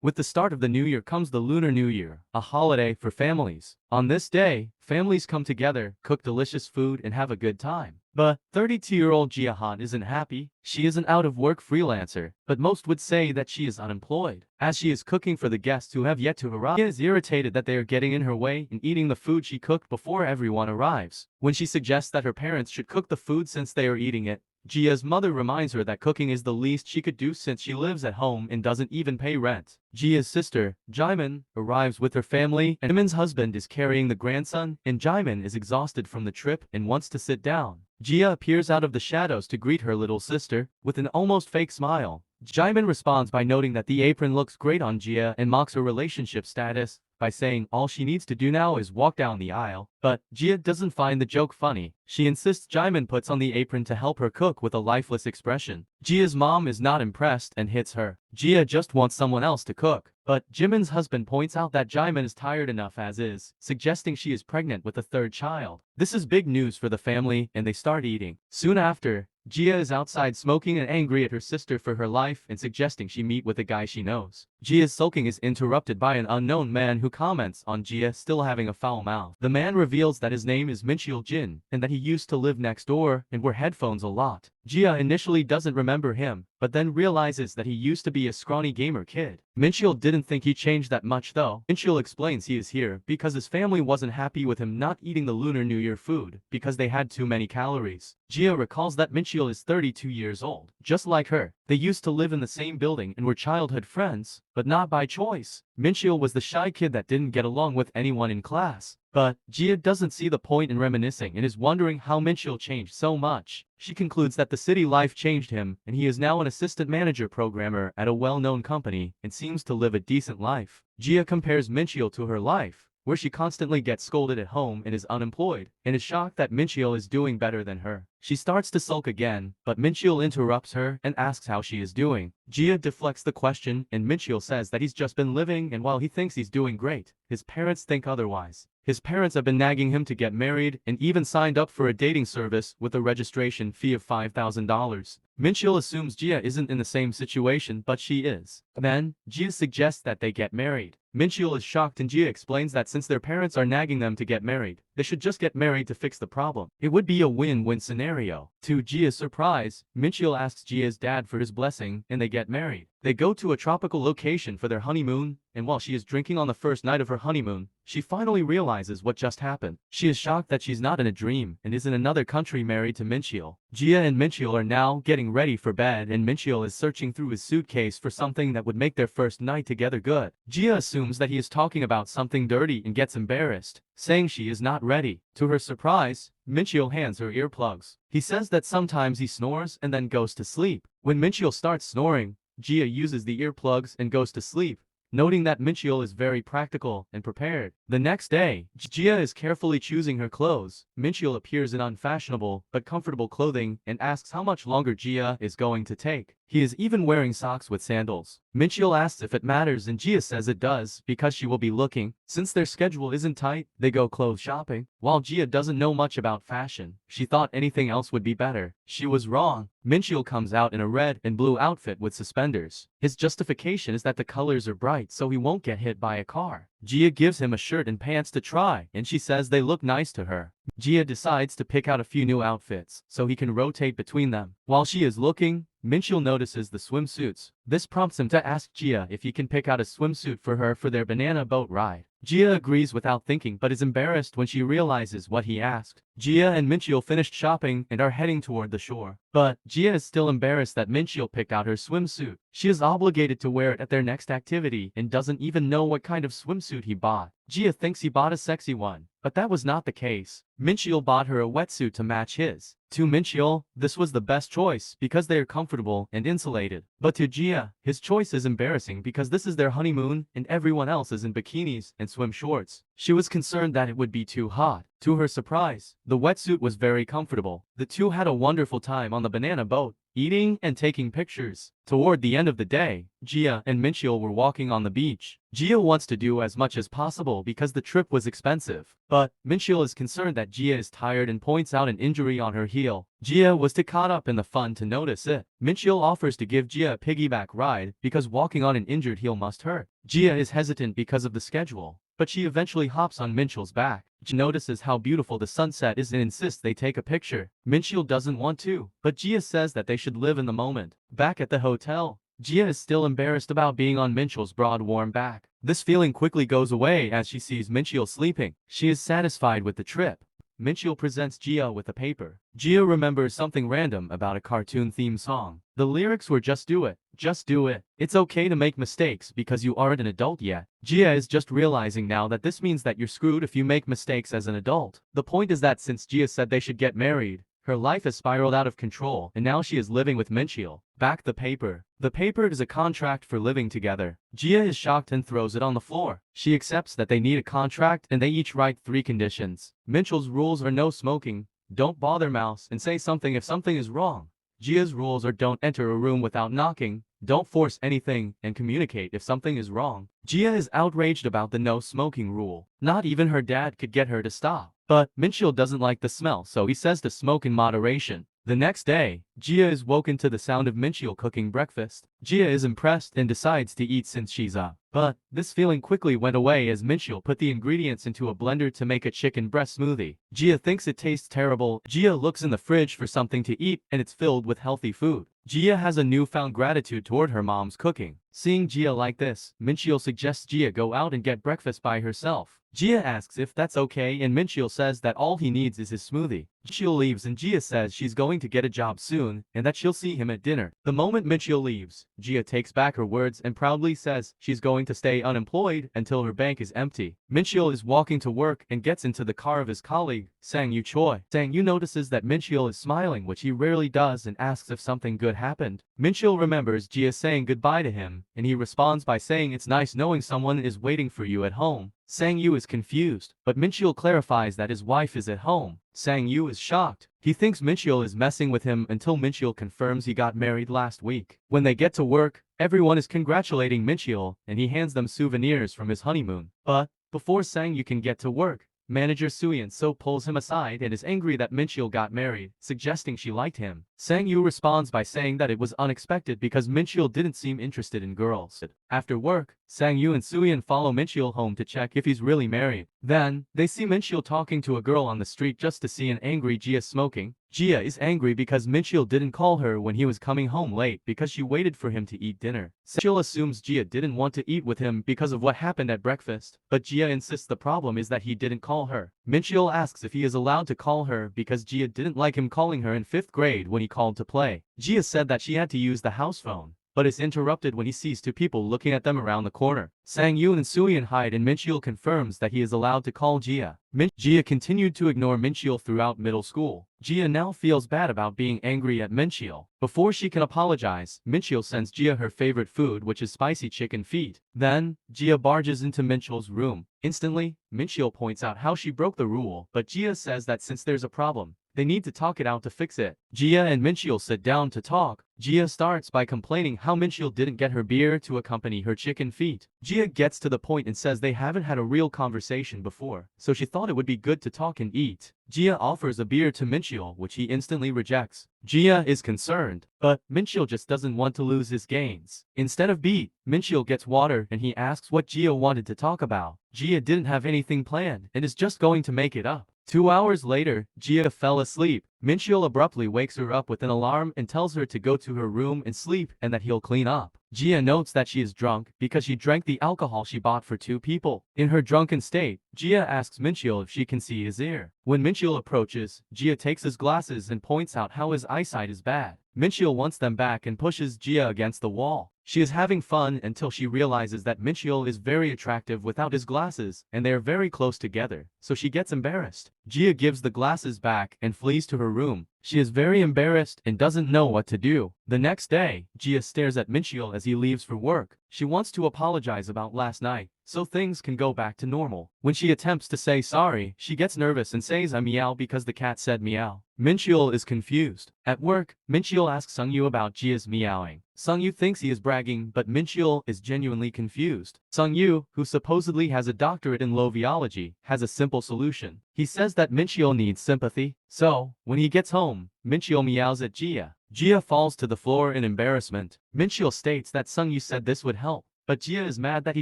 With the start of the new year comes the Lunar New Year, a holiday for families. On this day, families come together, cook delicious food, and have a good time. But 32-year-old Jiahan isn't happy. She is an out-of-work freelancer, but most would say that she is unemployed. As she is cooking for the guests who have yet to arrive, she is irritated that they are getting in her way and eating the food she cooked before everyone arrives. When she suggests that her parents should cook the food since they are eating it, Jia's mother reminds her that cooking is the least she could do since she lives at home and doesn't even pay rent. Jia's sister, Jimin, arrives with her family, and Jimin's husband is carrying the grandson, and Jimin is exhausted from the trip and wants to sit down. Jia appears out of the shadows to greet her little sister, with an almost fake smile. Jimin responds by noting that the apron looks great on Jia and mocks her relationship status by saying all she needs to do now is walk down the aisle. But Jia doesn't find the joke funny. She insists Jimin puts on the apron to help her cook with a lifeless expression. Jia's mom is not impressed and hits her. Jia just wants someone else to cook. But Jimin's husband points out that Jimin is tired enough as is, suggesting she is pregnant with a third child. This is big news for the family, and they start eating. Soon after, Jia is outside smoking and angry at her sister for her life and suggesting she meet with a guy she knows. Jia's sulking is interrupted by an unknown man who comments on Jia still having a foul mouth. The man reveals that his name is Mincheol Jin and that he used to live next door and wear headphones a lot. Jia initially doesn't remember him, but then realizes that he used to be a scrawny gamer kid. Mincheol didn't think he changed that much though. Mincheol explains he is here because his family wasn't happy with him not eating the Lunar New Year food because they had too many calories. Jia recalls that Mincheol is 32 years old. Just like her, they used to live in the same building and were childhood friends, but not by choice. Mincheol was the shy kid that didn't get along with anyone in class. But Jia doesn't see the point in reminiscing and is wondering how Mincheol changed so much. She concludes that the city life changed him and he is now an assistant manager programmer at a well-known company and seems to live a decent life. Jia compares Mincheol to her life, where she constantly gets scolded at home and is unemployed, and is shocked that Mincheol is doing better than her. She starts to sulk again, but Mincheol interrupts her and asks how she is doing. Jia deflects the question and Mincheol says that he's just been living and while he thinks he's doing great, his parents think otherwise. His parents have been nagging him to get married and even signed up for a dating service with a registration fee of $5,000. Mincheol assumes Jia isn't in the same situation, but she is. Then, Jia suggests that they get married. Mincheol is shocked and Jia explains that since their parents are nagging them to get married, they should just get married to fix the problem. It would be a win-win scenario. To Jia's surprise, Mincheol asks Jia's dad for his blessing and they get married. They go to a tropical location for their honeymoon, and while she is drinking on the first night of her honeymoon, she finally realizes what just happened. She is shocked that she's not in a dream and is in another country married to Mincheol. Jia and Mincheol are now getting ready for bed and Mincheol is searching through his suitcase for something that would make their first night together good. Jia assumes that he is talking about something dirty and gets embarrassed, saying she is not ready. To her surprise, Mincheol hands her earplugs. He says that sometimes he snores and then goes to sleep. When Mincheol starts snoring, Jia uses the earplugs and goes to sleep, noting that Mincheol is very practical and prepared. The next day, Jia is carefully choosing her clothes. Mincheol appears in unfashionable but comfortable clothing and asks how much longer Jia is going to take. He is even wearing socks with sandals. Mincheol asks if it matters and Jia says it does because she will be looking. Since their schedule isn't tight, they go clothes shopping. While Jia doesn't know much about fashion, she thought anything else would be better. She was wrong. Mincheol comes out in a red and blue outfit with suspenders. His justification is that the colors are bright so he won't get hit by a car. Jia gives him a shirt and pants to try, and she says they look nice to her. Jia decides to pick out a few new outfits, so he can rotate between them. While she is looking, Mincheol notices the swimsuits. This prompts him to ask Jia if he can pick out a swimsuit for her for their banana boat ride. Jia agrees without thinking but is embarrassed when she realizes what he asked. Jia and Mincheol finished shopping and are heading toward the shore. But Jia is still embarrassed that Mincheol picked out her swimsuit. She is obligated to wear it at their next activity and doesn't even know what kind of swimsuit he bought. Jia thinks he bought a sexy one, but that was not the case. Mincheol bought her a wetsuit to match his. To Mincheol, this was the best choice because they are comfortable and insulated. But to Jia, his choice is embarrassing because this is their honeymoon and everyone else is in bikinis and swim shorts. She was concerned that it would be too hot. To her surprise, the wetsuit was very comfortable. The two had a wonderful time on the banana boat, eating and taking pictures. Toward the end of the day, Gia and Mincheol were walking on the beach. Gia wants to do as much as possible because the trip was expensive. But Mincheol is concerned that Gia is tired and points out an injury on her heel. Gia was too caught up in the fun to notice it. Mincheol offers to give Gia a piggyback ride because walking on an injured heel must hurt. Gia is hesitant because of the schedule, but she eventually hops on Mincheol's back. Gia notices how beautiful the sunset is and insists they take a picture. Mincheol doesn't want to, but Gia says that they should live in the moment. Back at the hotel, Gia is still embarrassed about being on Mincheol's broad warm back. This feeling quickly goes away as she sees Mincheol sleeping. She is satisfied with the trip. Mincheol presents Gia with a paper. Gia remembers something random about a cartoon theme song. The lyrics were "Just do it, just do it. It's okay to make mistakes because you aren't an adult yet." Gia is just realizing now that this means that you're screwed if you make mistakes as an adult. The point is that since Gia said they should get married, her life has spiraled out of control and now she is living with Mincheol. Back the paper. The paper is a contract for living together. Gia is shocked and throws it on the floor. She accepts that they need a contract and they each write 3 conditions. Mincheol's rules are no smoking, don't bother Mouse, and say something if something is wrong. Gia's rules are don't enter a room without knocking, don't force anything, and communicate if something is wrong. Gia is outraged about the no smoking rule. Not even her dad could get her to stop. But Mincheol doesn't like the smell, so he says to smoke in moderation. The next day, Gia is woken to the sound of Mincheol cooking breakfast. Gia is impressed and decides to eat since she's up. But this feeling quickly went away as Mincheol put the ingredients into a blender to make a chicken breast smoothie. Gia thinks it tastes terrible. Gia looks in the fridge for something to eat and it's filled with healthy food. Gia has a newfound gratitude toward her mom's cooking. Seeing Gia like this, Mincheol suggests Gia go out and get breakfast by herself. Gia asks if that's okay and Mincheol says that all he needs is his smoothie. Mincheol leaves and Gia says she's going to get a job soon and that she'll see him at dinner. The moment Mincheol leaves, Gia takes back her words and proudly says she's going to stay unemployed until her bank is empty. Mincheol is walking to work and gets into the car of his colleague, Sang-Yu Choi. Sang-Yu notices that Mincheol is smiling, which he rarely does, and asks if something good happened. Mincheol remembers Gia saying goodbye to him, and he responds by saying it's nice knowing someone is waiting for you at home. Sang-Yu is confused, but Mincheol clarifies that his wife is at home. Sang-Yu is shocked. He thinks Mincheol is messing with him until Mincheol confirms he got married last week. When they get to work, everyone is congratulating Mincheol, and he hands them souvenirs from his honeymoon. But before Sang-Yu can get to work, manager Suyeon So pulls him aside and is angry that Mincheol got married, suggesting she liked him. Sang-Yu responds by saying that it was unexpected because Mincheol didn't seem interested in girls. After work, Sang-Yu and Suyeon follow Mincheol home to check if he's really married. Then, they see Mincheol talking to a girl on the street just to see an angry Gia smoking. Gia is angry because Mincheol didn't call her when he was coming home late because she waited for him to eat dinner. Mincheol assumes Gia didn't want to eat with him because of what happened at breakfast, but Gia insists the problem is that he didn't call her. Mincheol asks if he is allowed to call her because Gia didn't like him calling her in 5th grade when he called to play. Gia said that she had to use the house phone, but is interrupted when he sees 2 people looking at them around the corner. Sang-Yu and Suyeon hide and Mincheol confirms that he is allowed to call Gia. Gia continued to ignore Mincheol throughout middle school. Gia now feels bad about being angry at Mincheol. Before she can apologize, Mincheol sends Gia her favorite food, which is spicy chicken feet. Then, Gia barges into Mincheol's room. Instantly, Mincheol points out how she broke the rule, but Gia says that since there's a problem, they need to talk it out to fix it. Gia and Mincheol sit down to talk. Gia starts by complaining how Mincheol didn't get her beer to accompany her chicken feet. Gia gets to the point and says they haven't had a real conversation before, so she thought it would be good to talk and eat. Gia offers a beer to Mincheol, which he instantly rejects. Gia is concerned, but Mincheol just doesn't want to lose his gains. Instead of beer, Mincheol gets water and he asks what Gia wanted to talk about. Gia didn't have anything planned and is just going to make it up. 2 hours later, Gia fell asleep. Mincheol abruptly wakes her up with an alarm and tells her to go to her room and sleep and that he'll clean up. Gia notes that she is drunk because she drank the alcohol she bought for 2 people. In her drunken state, Gia asks Mincheol if she can see his ear. When Mincheol approaches, Gia takes his glasses and points out how his eyesight is bad. Mincheol wants them back and pushes Gia against the wall. She is having fun until she realizes that Mincheol is very attractive without his glasses, and they are very close together, so she gets embarrassed. Gia gives the glasses back and flees to her room. She is very embarrassed and doesn't know what to do. The next day, Gia stares at Mincheol as he leaves for work. She wants to apologize about last night, so things can go back to normal. When she attempts to say sorry, she gets nervous and says I meow because the cat said meow. Mincheol is confused. At work, Mincheol asks Sungyu about Gia's meowing. Sungyu thinks he is bragging, but Mincheol is genuinely confused. Sungyu, who supposedly has a doctorate in loviology, has a simple solution. He says that Mincheol needs sympathy. So, when he gets home, Mincheol meows at Gia. Gia falls to the floor in embarrassment. Mincheol states that Sungyu said this would help, but Gia is mad that he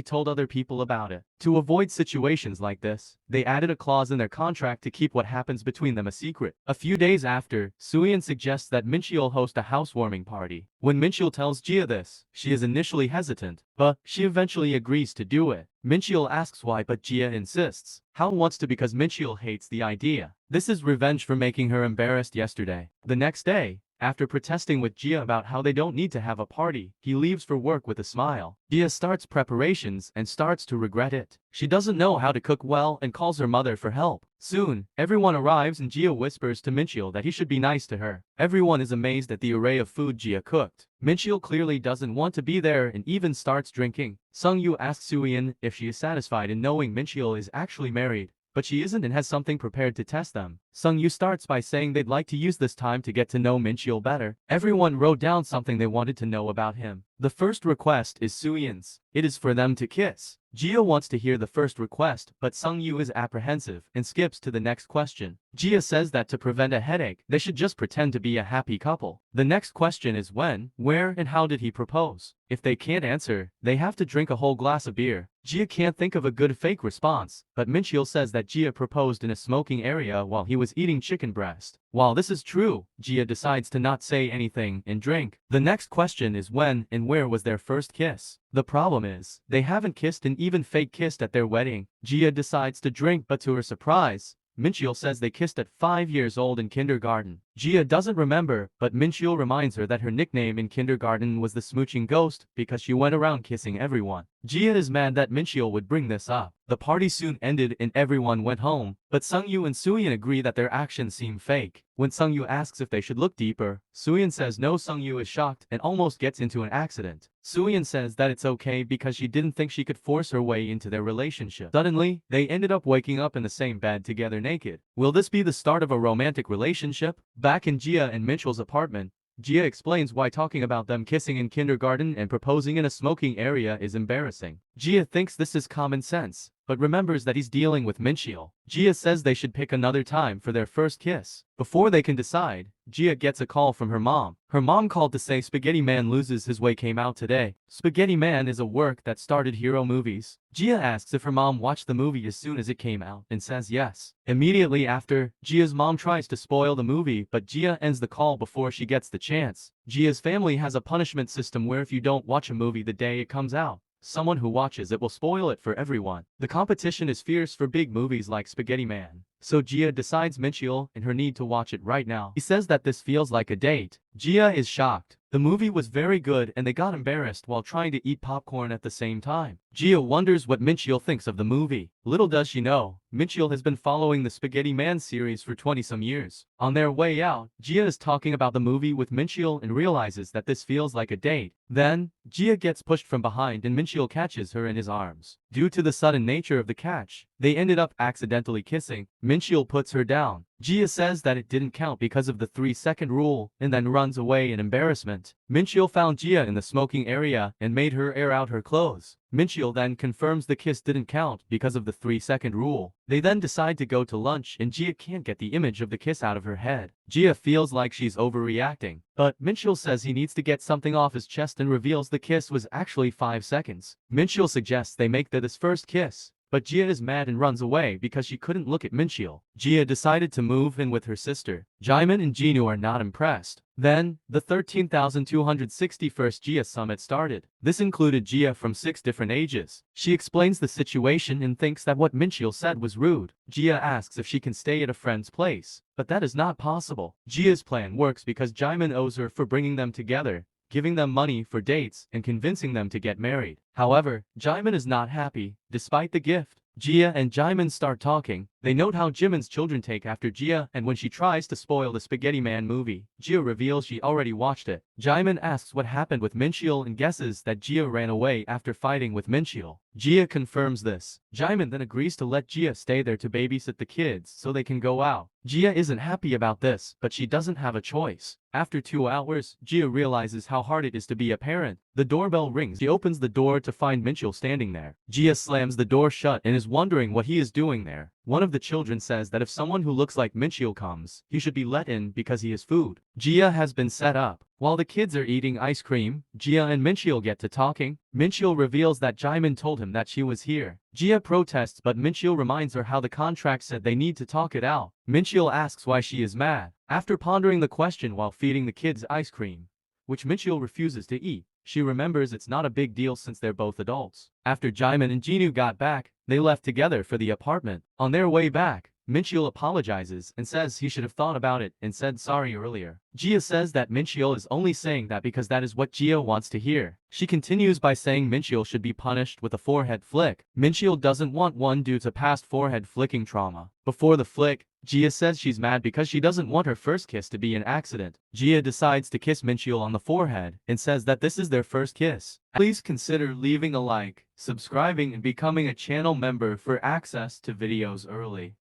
told other people about it. To avoid situations like this, they added a clause in their contract to keep what happens between them a secret. A few days after, Suyeon suggests that Mincheol host a housewarming party. When Mincheol tells Gia this, she is initially hesitant, but she eventually agrees to do it. Mincheol asks why, but Gia insists. Hao wants to because Mincheol hates the idea. This is revenge for making her embarrassed yesterday. The next day, after protesting with Gia about how they don't need to have a party, he leaves for work with a smile. Gia starts preparations and starts to regret it. She doesn't know how to cook well and calls her mother for help. Soon, everyone arrives and Gia whispers to Mincheol that he should be nice to her. Everyone is amazed at the array of food Gia cooked. Mincheol clearly doesn't want to be there and even starts drinking. Sungyu asks Suyeon if she is satisfied in knowing Mincheol is actually married, but she isn't and has something prepared to test them. Sungyu starts by saying they'd like to use this time to get to know Mincheol better. Everyone wrote down something they wanted to know about him. The first request is Suyeon's. It is for them to kiss. Gia wants to hear the first request, but Sungyu is apprehensive and skips to the next question. Gia says that to prevent a headache, they should just pretend to be a happy couple. The next question is when, where, and how did he propose? If they can't answer, they have to drink a whole glass of beer. Gia can't think of a good fake response, but Mincheol says that Gia proposed in a smoking area while he was eating chicken breast. While this is true, Gia decides to not say anything and drink. The next question is when and where was their first kiss? The problem is, they haven't kissed and even fake kissed at their wedding. Gia decides to drink, but to her surprise, Mincheol says they kissed at 5 years old in kindergarten. Gia doesn't remember, but Mincheol reminds her that her nickname in kindergarten was the smooching ghost because she went around kissing everyone. Gia is mad that Mincheol would bring this up. The party soon ended and everyone went home, but Sungyu and Suyeon agree that their actions seem fake. When Sungyu asks if they should look deeper, Suyeon says no. Sungyu is shocked and almost gets into an accident. Suyeon says that it's okay because she didn't think she could force her way into their relationship. Suddenly, they ended up waking up in the same bed together naked. Will this be the start of a romantic relationship? Back in Gia and Mincheol's apartment, Gia explains why talking about them kissing in kindergarten and proposing in a smoking area is embarrassing. Gia thinks this is common sense, but remembers that he's dealing with Mincheol. Gia says they should pick another time for their first kiss. Before they can decide, Gia gets a call from her mom. Her mom called to say Spaghetti Man Loses His Way came out today. Spaghetti Man is a work that started Hero Movies. Gia asks if her mom watched the movie as soon as it came out and says yes. Immediately after, Gia's mom tries to spoil the movie, but Gia ends the call before she gets the chance. Gia's family has a punishment system where if you don't watch a movie the day it comes out, someone who watches it will spoil it for everyone. The competition is fierce for big movies like Spaghetti Man, so Gia decides Mincheol and her need to watch it right now. He says that this feels like a date. Gia is shocked. The movie was very good and they got embarrassed while trying to eat popcorn at the same time. Gia wonders what Mincheol thinks of the movie. Little does she know, Mincheol has been following the Spaghetti Man series for 20-some years. On their way out, Gia is talking about the movie with Mincheol and realizes that this feels like a date. Then, Gia gets pushed from behind and Mincheol catches her in his arms. Due to the sudden nature of the catch, they ended up accidentally kissing. Mincheol puts her down. Gia says that it didn't count because of the 3-second rule and then runs away in embarrassment. Mincheol found Gia in the smoking area and made her air out her clothes. Mincheol then confirms the kiss didn't count because of the 3-second rule. They then decide to go to lunch and Gia can't get the image of the kiss out of her head. Gia feels like she's overreacting, but Mincheol says he needs to get something off his chest and reveals the kiss was actually 5 seconds. Mincheol suggests they make this first kiss, but Gia is mad and runs away because she couldn't look at Mincheol. Gia decided to move in with her sister. Jimin and Jinu are not impressed. Then, the 13,261st Gia Summit started. This included Gia from 6 different ages. She explains the situation and thinks that what Mincheol said was rude. Gia asks if she can stay at a friend's place, but that is not possible. Gia's plan works because Jimin owes her for bringing them together, giving them money for dates, and convincing them to get married. However, Jimin is not happy. Despite the gift, Gia and Jimin start talking. They note how Jimin's children take after Gia, and when she tries to spoil the Spaghetti Man movie, Gia reveals she already watched it. Jimin asks what happened with Mincheol and guesses that Gia ran away after fighting with Mincheol. Gia confirms this. Jimin then agrees to let Gia stay there to babysit the kids so they can go out. Gia isn't happy about this, but she doesn't have a choice. After 2 hours, Gia realizes how hard it is to be a parent. The doorbell rings. She opens the door to find Mincheol standing there. Gia slams the door shut and is wondering what he is doing there. One of the children says that if someone who looks like Mincheol comes, he should be let in because he is food. Gia has been set up. While the kids are eating ice cream, Gia and Mincheol get to talking. Mincheol reveals that Jimin told him that she was here. Gia protests, but Mincheol reminds her how the contract said they need to talk it out. Mincheol asks why she is mad. After pondering the question while feeding the kids ice cream, which Mincheol refuses to eat, she remembers it's not a big deal since they're both adults. After Jimin and Jinu got back, they left together for the apartment. On their way back, Mincheol apologizes and says he should have thought about it and said sorry earlier. Gia says that Mincheol is only saying that because that is what Gia wants to hear. She continues by saying Mincheol should be punished with a forehead flick. Mincheol doesn't want one due to past forehead flicking trauma. Before the flick, Gia says she's mad because she doesn't want her first kiss to be an accident. Gia decides to kiss Mincheol on the forehead and says that this is their first kiss. Please consider leaving a like, subscribing and becoming a channel member for access to videos early.